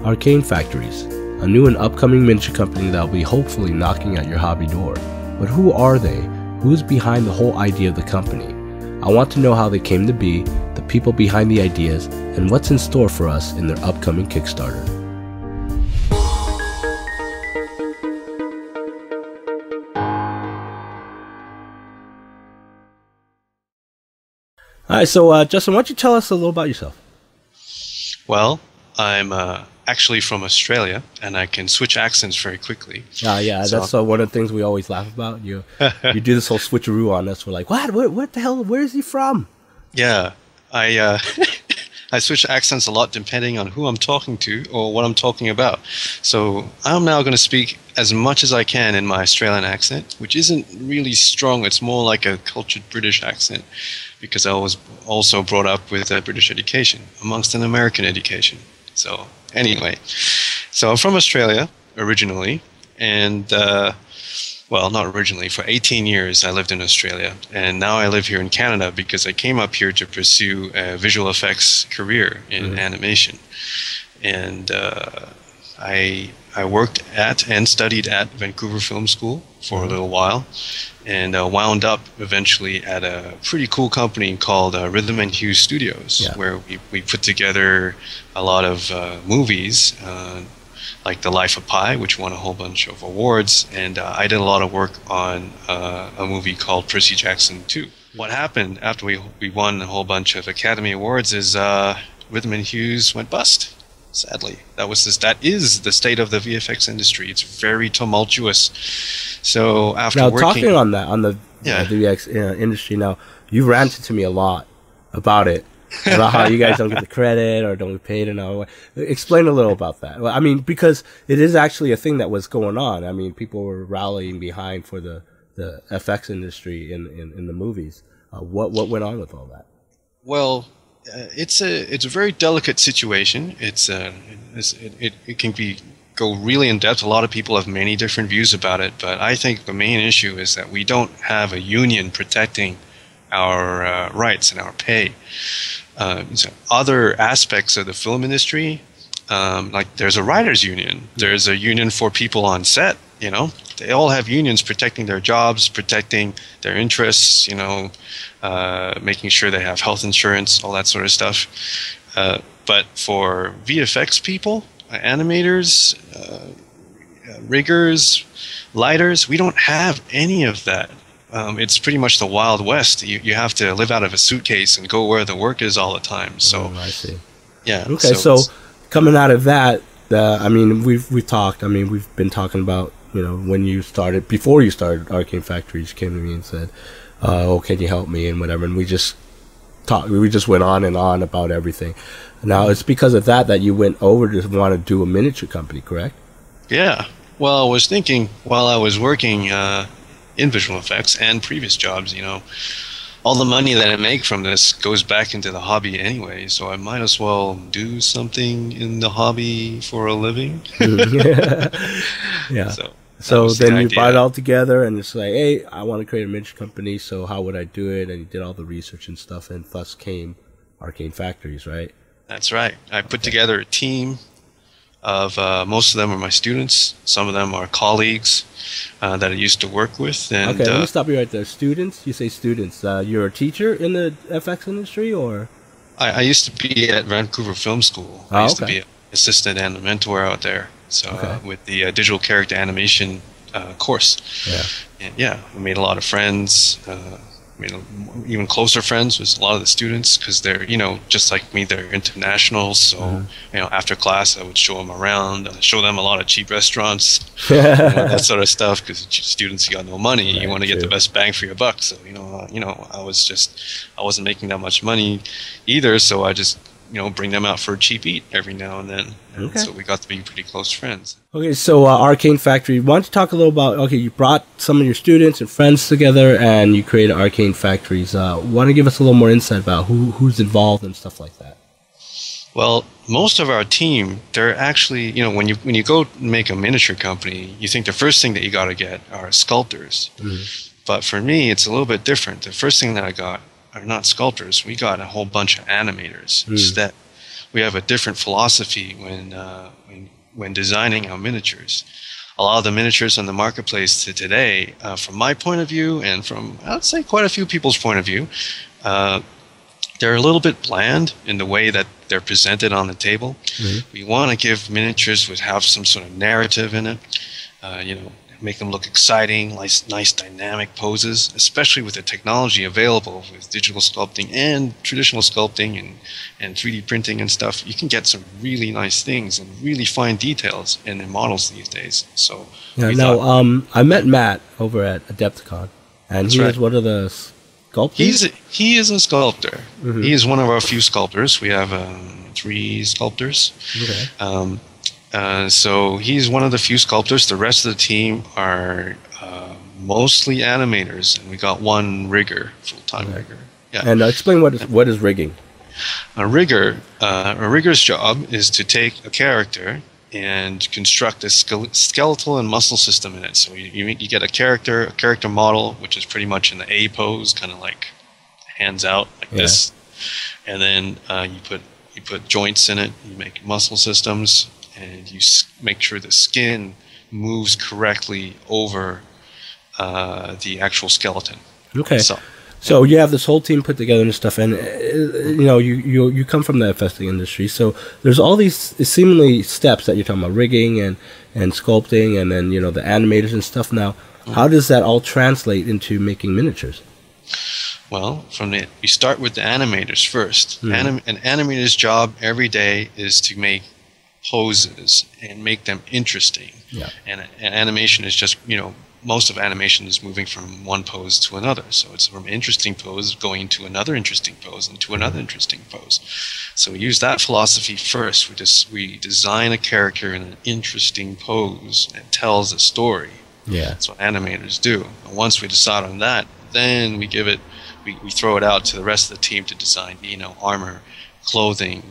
Arcane Factories, a new and upcoming miniature company that will be hopefully knocking at your hobby door. But who are they? Who's behind the whole idea of the company? I want to know how they came to be, the people behind the ideas, and what's in store for us in their upcoming Kickstarter. Alright, so Justin, why don't you tell us a little about yourself? Well, I'm actually from Australia, and I can switch accents very quickly. Yeah, so that's one of the things we always laugh about. You do this whole switcheroo on us. We're like, what the hell? Where is he from? Yeah, I I switch accents a lot depending on who I'm talking to or what I'm talking about. So I'm now going to speak as much as I can in my Australian accent, which isn't really strong. It's more like a cultured British accent, because I was also brought up with a British education amongst an American education. So anyway, so I'm from Australia originally, and well, not originally. For 18 years I lived in Australia, and now I live here in Canada because I came up here to pursue a visual effects career in animation. And I worked at and studied at Vancouver Film School for a little while, and wound up eventually at a pretty cool company called Rhythm and Hue Studios, where we put together a lot of movies, like The Life of Pi, which won a whole bunch of awards, and I did a lot of work on a movie called Percy Jackson 2. What happened after we won a whole bunch of Academy Awards is Rhythm and Hues went bust. Sadly, that is the state of the VFX industry. It's very tumultuous. So after working talking on the VFX industry, now you've ranted to me a lot about it, about how you guys don't get the credit or don't get paid enough. Explain a little about that. I mean, because it is actually a thing that was going on. I mean, people were rallying behind for the FX industry in the movies. What went on with all that? Well, it's a very delicate situation. It can go really in depth. A lot of people have many different views about it, but I think the main issue is that we don't have a union protecting our rights and our pay. So other aspects of the film industry, like there's a writers union, there's a union for people on set. You know, they all have unions protecting their jobs, protecting their interests, you know, making sure they have health insurance, all that sort of stuff. But for VFX people, animators, riggers, lighters, we don't have any of that. It's pretty much the Wild West. You have to live out of a suitcase and go where the work is all the time. So I see. Yeah. Okay, so coming out of that, I mean, we've talked. I mean, we've been talking about, you know, before you started Arcane Factories, you came to me and said, "Oh, can you help me?" and whatever. And we just talked. We just went on and on about everything. Now it's because of that you went over to want to do a miniature company, correct? Yeah. Well, I was thinking while I was working in visual effects and previous jobs, you know, all the money that I make from this goes back into the hobby anyway, so I might as well do something in the hobby for a living. Yeah. So then you brought it all together, and it's like, hey, I want to create a miniature company, so how would I do it? And you did all the research and stuff, and thus came Arcane Factories, right? That's right. I put together a team of most of them are my students. Some of them are colleagues that I used to work with. And, okay, let me stop you right there. Students? You say students. You're a teacher in the FX industry, or? I used to be at Vancouver Film School. I used to be an assistant and a mentor out there. So with the digital character animation course. Yeah. And yeah, I made a lot of friends. Even closer friends with a lot of the students, because they're, you know, just like me, they're internationals. So, you know, after class, I would show them around, show them a lot of cheap restaurants, you know, that sort of stuff. Because students, you got no money, you want to get the best bang for your buck. So, you know, I wasn't making that much money either. So I just, you know, bring them out for a cheap eat every now and then. And so we got to be pretty close friends. Okay, so Arcane Factory, why don't you talk a little about, you brought some of your students and friends together and you created Arcane Factories. Want to give us a little more insight about who's involved and stuff like that? Well, most of our team, they're actually, you know, when you go make a miniature company, you think the first thing that you got to get are sculptors. But for me, it's a little bit different. The first thing that I got are not sculptors. We got a whole bunch of animators that we have a different philosophy when designing our miniatures. A lot of the miniatures on the marketplace today, from my point of view, and from, I'd say, quite a few people's point of view, they're a little bit bland in the way that they're presented on the table. Mm-hmm. We want to give miniatures which have some sort of narrative in it, make them look exciting, nice dynamic poses, especially with the technology available with digital sculpting and traditional sculpting and 3D printing and stuff. You can get some really nice things and really fine details in the models these days. So I met Matt over at Adepticon, and he is one of the sculptors? He is a sculptor. Mm-hmm. He is one of our few sculptors. We have 3 sculptors. Okay. So he's one of the few sculptors. The rest of the team are mostly animators, and we got 1 rigger, full-time rigger. Yeah. And explain what is rigging. A rigger's job is to take a character and construct a skeletal and muscle system in it. So you get a character model, which is pretty much in the A pose, kind of like hands out like this, and then you put joints in it. You make muscle systems, and you make sure the skin moves correctly over the actual skeleton. Okay. So you have this whole team put together and stuff, and you come from the FSD industry, so there's all these seemingly steps that you're talking about, rigging and sculpting, and then the animators and stuff. Now, how does that all translate into making miniatures? Well, we start with the animators first. Mm-hmm. An animator's job every day is to make poses and make them interesting. Yeah. And animation is just most of animation is moving from one pose to another. So it's from interesting pose going to another interesting pose and to another interesting pose. So we use that philosophy first. We design a character in an interesting pose that tells a story. Yeah. That's what animators do. And once we decide on that, then we throw it out to the rest of the team to design, armor, clothing,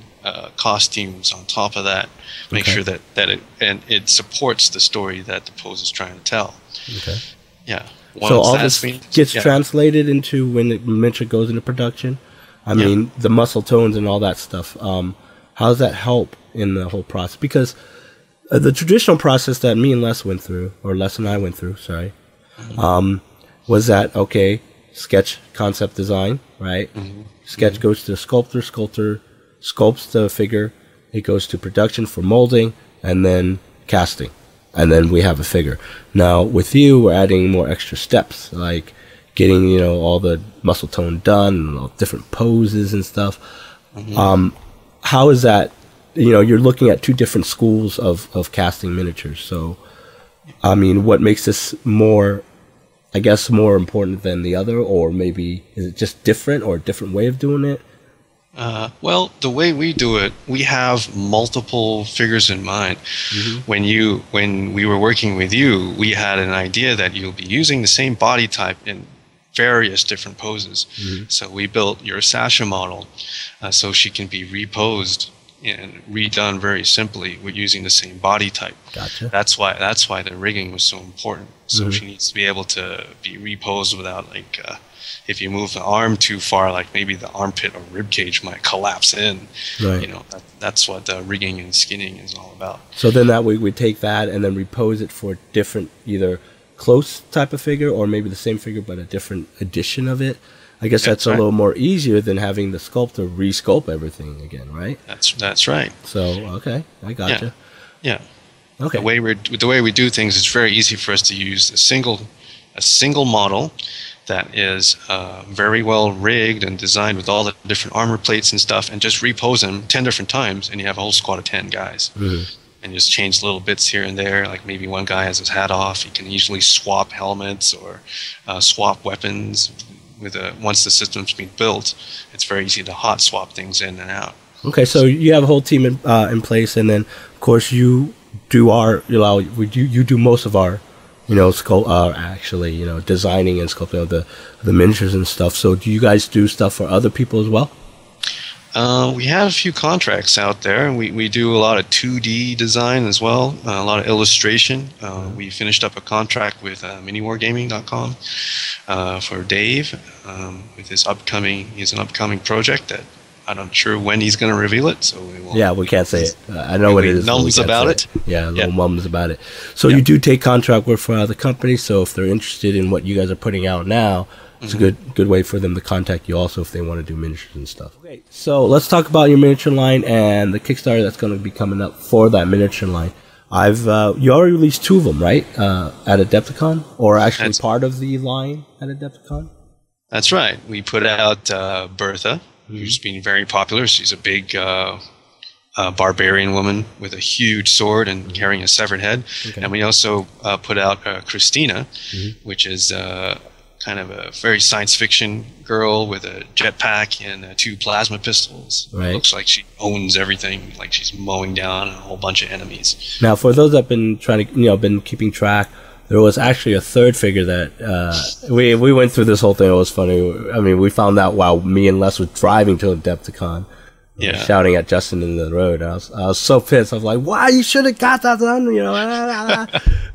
costumes on top of that. Make sure that it supports the story that the pose is trying to tell. Okay. Yeah. So all this gets translated into when the miniature goes into production. I mean, the muscle tones and all that stuff. How does that help in the whole process? Because the traditional process that me and Les went through, or Les and I went through, sorry, was that sketch, concept, design, right? Mm-hmm. Sketch goes to the sculptor. Sculptor sculpts the figure. It goes to production for molding, and then casting. And then we have a figure. Now, with you, we're adding more extra steps, like getting, all the muscle tone done, and all different poses and stuff. Mm-hmm. How is that, you're looking at 2 different schools of casting miniatures. So, I mean, what makes this more important than the other? Or maybe, is it just different or a different way of doing it? Well, the way we do it, we have multiple figures in mind. Mm-hmm. When we were working with you, we had an idea that you'll be using the same body type in various different poses. Mm-hmm. So we built your Sasha model so she can be reposed and redone very simply with using the same body type. Gotcha. That's why the rigging was so important. So mm-hmm. she needs to be able to be reposed without if you move the arm too far, like maybe the armpit or rib cage might collapse in. Right. That's what rigging and skinning is all about. So then that way we take that and then repose it for different, either close type of figure or maybe the same figure but a different edition of it. I guess that's a little more easier than having the sculptor resculpt everything again, right? That's right. So okay, I gotcha. Yeah. Okay. The way we do things, it's very easy for us to use a single model that is very well rigged and designed with all the different armor plates and stuff, and just repose them 10 different times, and you have a whole squad of 10 guys. Mm-hmm. And just change little bits here and there. Like maybe one guy has his hat off. You can easily swap helmets or swap weapons. Once the system's been built, it's very easy to hot swap things in and out. Okay, so you have a whole team in place, and then of course you do you do most of our designing and sculpting of the miniatures and stuff. So do you guys do stuff for other people as well? We have a few contracts out there, and we do a lot of 2D design as well, a lot of illustration. We finished up a contract with miniwargaming.com for Dave with he has an upcoming project that I'm not sure when he's going to reveal it, so we won't. Yeah, we can't say it. I know what it is. Mums about it. Yeah, little mums about it. So you do take contract work for other companies. So if they're interested in what you guys are putting out now, it's a good way for them to contact you also if they want to do miniatures and stuff. Okay, so let's talk about your miniature line and the Kickstarter that's going to be coming up for that miniature line. You already released 2 of them, right? At Adepticon, or actually part of the line at Adepticon? That's right. We put out Bertha, who's been very popular. She's a big barbarian woman with a huge sword and carrying a severed head. Okay. And we also put out Christina, which is kind of a very science fiction girl with a jetpack and 2 plasma pistols. Right. It looks like she owns everything, like she's mowing down a whole bunch of enemies. Now, for those that have been trying to, been keeping track, there was actually a 3rd figure that we went through this whole thing. It was funny. I mean, we found out while me and Les were driving to Adepticon, shouting at Justin in the road. I was so pissed. I was like, "Why you should have got that done?"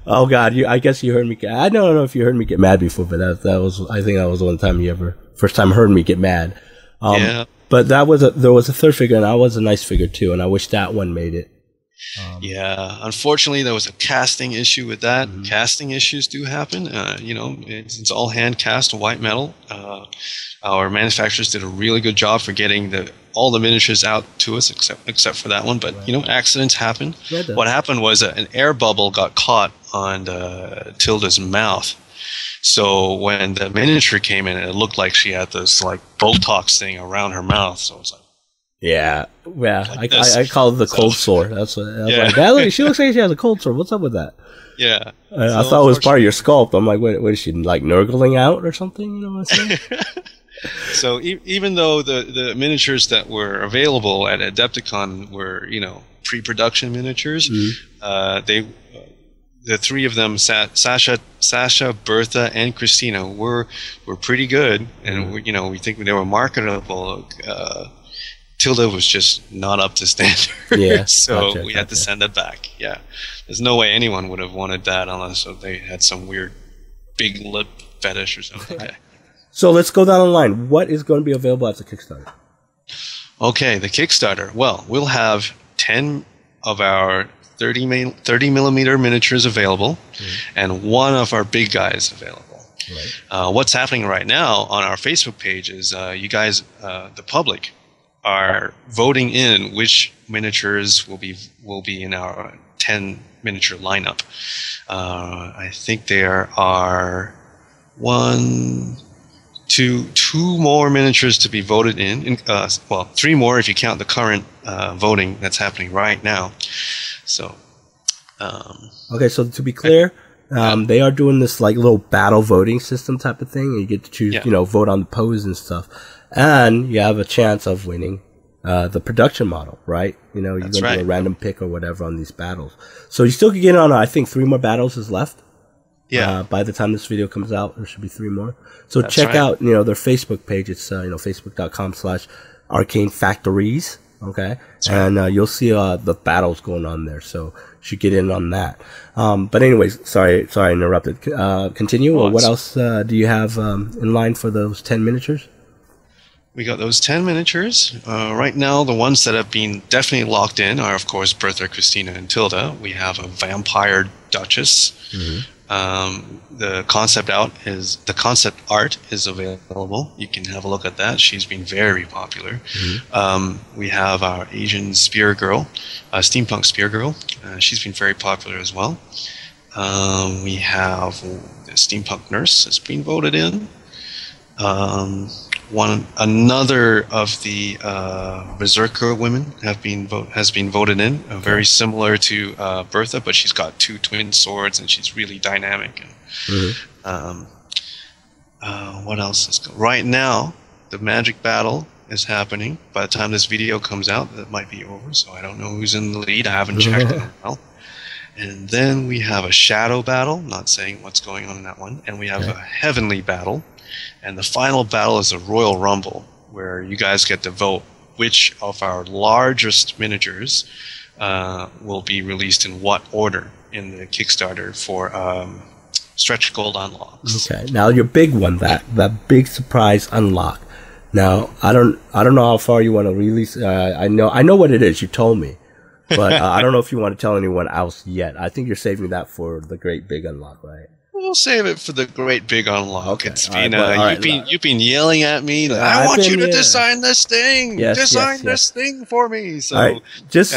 Oh God, I guess you heard me. I don't know if you heard me get mad before, but that was, I think that was the one time you first time heard me get mad. But there was a 3rd figure, and that was a nice figure too, and I wish that one made it. Unfortunately, there was a casting issue with that. Casting issues do happen. It's all hand cast white metal. Our manufacturers did a really good job for getting all the miniatures out to us, except for that one. But accidents happen. What happened was an air bubble got caught on Tilda's mouth. So when the miniature came in, it looked like she had this like Botox thing around her mouth. So it's like. Yeah. I call it the cold sore. That's what I was like. She looks like she has a cold sore. What's up with that? Yeah. I thought it was part of your sculpt. I'm like, what is she, like, nurgling out or something? You know what I'm saying? So even though the miniatures that were available at Adepticon were, pre-production miniatures, the 3 of them, Sasha, Bertha, and Christina, were pretty good, and we think they were marketable. Tilda was just not up to standard. Yeah, so we had to send it back. Yeah, there's no way anyone would have wanted that unless they had some weird big lip fetish or something. So let's go down the line. What is going to be available at the Kickstarter? Okay, the Kickstarter. Well, we'll have 10 of our 30 millimeter miniatures available, and 1 of our big guys available. Right. What's happening right now on our Facebook page is you guys, the public, are voting in which miniatures will be in our 10 miniature lineup. I think there are 2 more miniatures to be voted in. 3 more if you count the current voting that's happening right now. So. Okay, so to be clear, they are doing this like little battle voting system type of thing. You get to choose, vote on the pose and stuff. And you have a chance of winning the production model, right? You're going to do a random pick or whatever on these battles. So you still can get on, I think 3 more battles is left. Yeah. By the time this video comes out, there should be 3 more. So check out, their Facebook page. It's, facebook.com/Arcane Factories. Okay. And you'll see the battles going on there. So you should get in on that. But anyways, sorry I interrupted. Continue. Or what else do you have in line for those 10 miniatures? We got those 10 miniatures. Right now, the ones that have been definitely locked in are, of course, Bertha, Christina, and Tilda. We have a vampire Duchess. The concept art is available. You can have a look at that. She's been very popular. We have our Asian spear girl, steampunk spear girl. She's been very popular as well. We have the steampunk nurse that's been voted in. Another of the Berserker women has been voted in, very similar to Bertha, but she's got 2 twin swords and she's really dynamic. What else is going? Right now, the magic battle is happening. By the time this video comes out, that might be over, so I don't know who's in the lead. I haven't checked it in a while. And then we have a shadow battle, not saying what's going on in that one, and we have a heavenly battle. And the final battle is a Royal Rumble, where you guys get to vote which of our largest miniatures will be released in what order in the Kickstarter for stretch goal unlocks. Okay, now your big one, that big surprise unlock. Now, I don't know how far you want to release. I know what it is. You told me, but I don't know if you want to tell anyone else yet. I think you're saving that for the great big unlock, right? We'll save it for the great big unlock. Okay. It's been you've been yelling at me. Like, I want you to design this thing. Design this thing for me. So just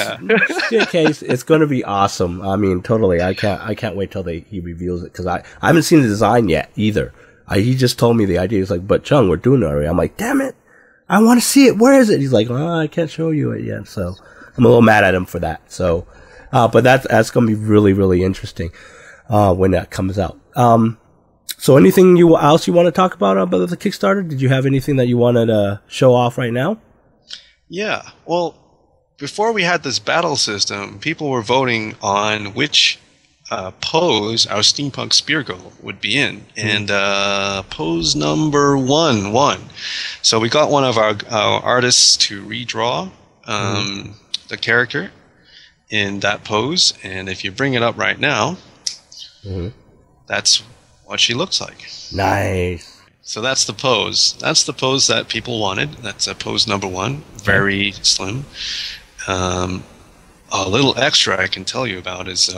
in case, it's going to be awesome. I mean, totally. I can't wait till he reveals it, because I haven't seen the design yet either. He just told me the idea. He's like, but Chung, we're doing it already. I'm like, damn it, I want to see it. Where is it? He's like, oh, I can't show you it yet. So I'm a little mad at him for that. So, but that's going to be really, really interesting when that comes out. So anything else you want to talk about the Kickstarter? Did you have anything that you wanted to show off right now? Yeah. Well, before we had this battle system, people were voting on which pose our steampunk spear girl would be in, and pose number 1 won. So we got one of our artists to redraw the character in that pose, and if you bring it up right now, that's what she looks like. Nice. So that's the pose. That's the pose that people wanted. That's pose number 1. Very slim. A little extra I can tell you about is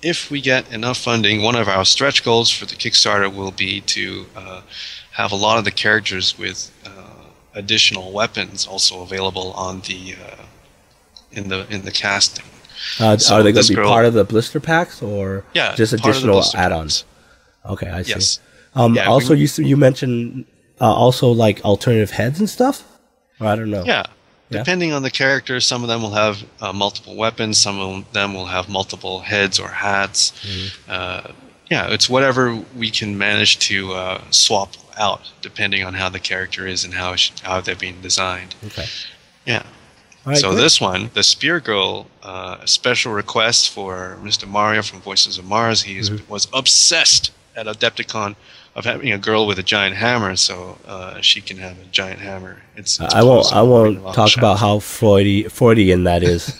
if we get enough funding, one of our stretch goals for the Kickstarter will be to have a lot of the characters with additional weapons also available on the in the casting. Are they going to be part of the blister packs, or just additional add-ons? Okay, I see. Yes. Also, you mentioned also like alternative heads and stuff? Or I don't know. Yeah. Depending on the character, some of them will have multiple weapons, some of them will have multiple heads or hats. It's whatever we can manage to swap out depending on how the character is and how they're being designed. Okay. Yeah. Right, so this one, the Spear Girl, a special request for Mr. Mario from Voices of Mars. He was obsessed at Adepticon of having a girl with a giant hammer, so she can have a giant hammer. I won't talk about how Freudian that is.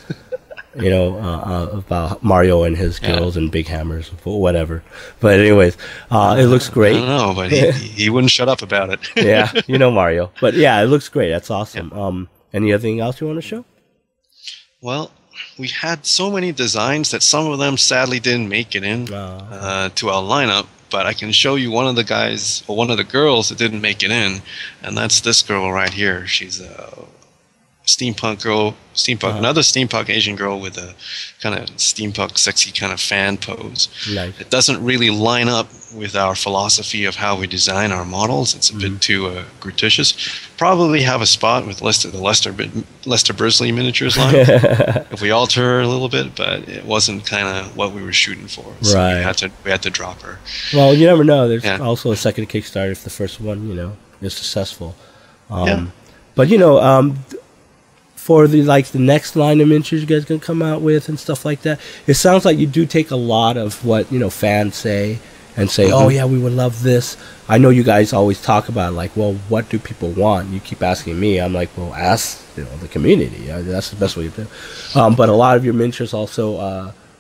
About Mario and his girls and big hammers, whatever. But anyways, it looks great. I don't know, but he wouldn't shut up about it. Yeah, Mario. But yeah, it looks great. That's awesome. Anything else you want to show? Well, we had so many designs that some of them sadly didn't make it in to our lineup, but I can show you one of the guys, or one of the girls that didn't make it in, and that's this girl right here. She's a steampunk girl, another steampunk Asian girl with a kind of steampunk sexy kind of fan pose. Nice. It doesn't really line up with our philosophy of how we design our models. It's a bit too gratuitous. Probably have a spot with the Lester Bursley miniatures line if we alter her a little bit, but it wasn't kind of what we were shooting for. So we had to drop her. Well, you never know. There's also a second Kickstarter if the first one, is successful. But for the next line of miniatures you guys gonna come out with and stuff like that, it sounds like you do take a lot of what fans say and say, oh yeah, we would love this. I know you guys always talk about like, well, what do people want? You keep asking me. I'm like, well, ask the community. That's the best way to do. But a lot of your miniatures also,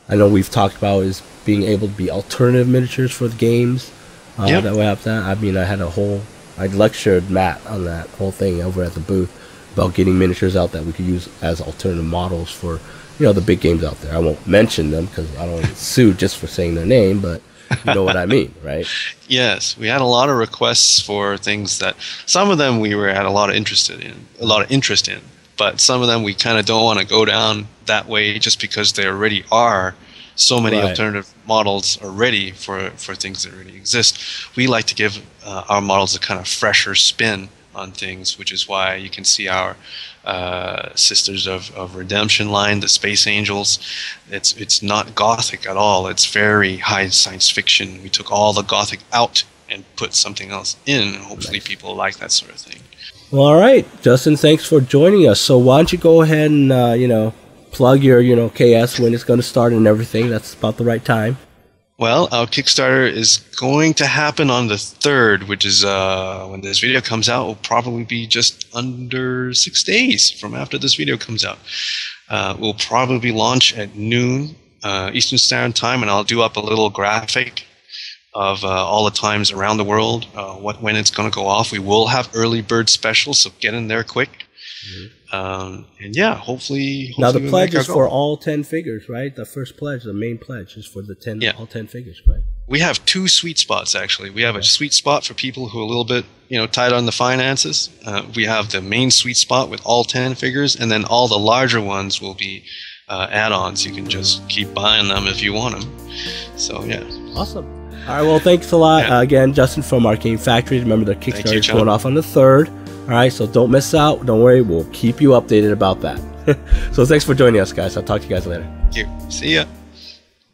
I know we've talked about is being able to be alternative miniatures for the games. That we have that. I mean, I lectured Matt on that whole thing over at the booth about getting miniatures out that we could use as alternative models for, the big games out there. I won't mention them because I don't want to get sued just for saying their name, but you know what I mean, right? Yes, we had a lot of requests for things that some of them we had a lot of interest in, but some of them we kind of don't want to go down that way just because there already are so many alternative models already for things that already exist. We like to give our models a kind of fresher spin on things, which is why you can see our Sisters of Redemption line, the Space Angels. It's not gothic at all. It's very high science fiction. We took all the gothic out and put something else in. Hopefully people like that sort of thing. Well, all right, Justin, thanks for joining us. So why don't you go ahead and plug your KS when it's going to start and everything. That's about the right time. Well, our Kickstarter is going to happen on the 3rd, which is when this video comes out. Will probably be just under 6 days from after this video comes out. We'll probably launch at noon Eastern Standard Time, and I'll do up a little graphic of all the times around the world, when it's going to go off. We will have early bird specials, so get in there quick. And yeah, hopefully now the pledge is for all 10 figures, right? The first pledge, the main pledge, is for the all 10 figures, right? We have two sweet spots, actually. We have a sweet spot for people who are a little bit, tight on the finances. We have the main sweet spot with all 10 figures, and then all the larger ones will be add-ons. You can just keep buying them if you want them. So yeah, awesome. All right, well, thanks a lot. Again, Justin from Arcane Factories. Remember, the Kickstarter is going off on the 3rd. All right, so don't miss out. Don't worry, we'll keep you updated about that. So thanks for joining us, guys. I'll talk to you guys later. Thank you. See ya.